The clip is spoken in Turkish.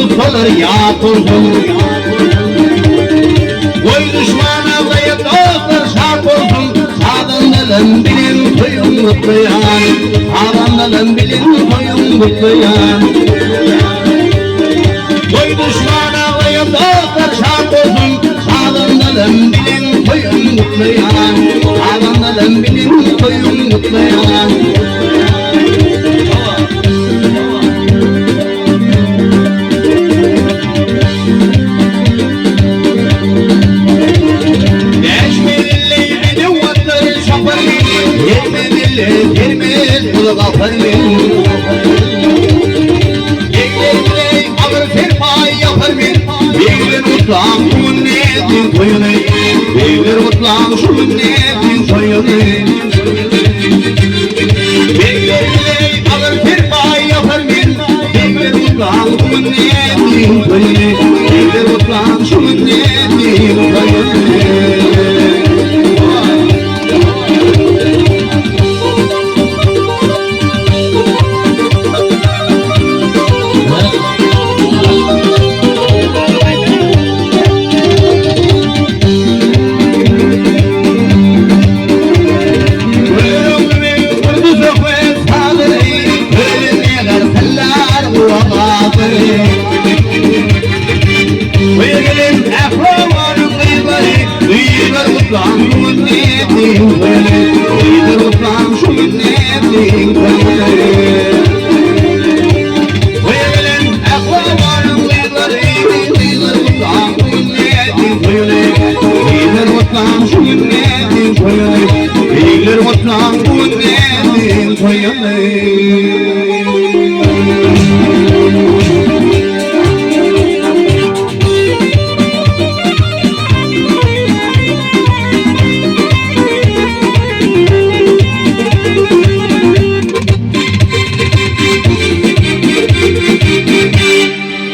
solar yağtılsın. Oy düşmana zayıf dostlar şart olsun. Sağdan bilin koyun mutlayan, sağdan bilin koyun mutlayan. Oy düşmana zayıf dostlar şart olsun. Sağdan bilin koyun mutlayan, sağdan bilin koyun mutlayan. Girmez kulu kafarmin Yegley alır firma yaparmin Beyler utlam şu netin koyunu Beyler utlam şu netin koyunu Beyler alır firma yaparmin Beyler utlam şu netin koyunu Beyler utlam şu netin koyunu Utlam şu netin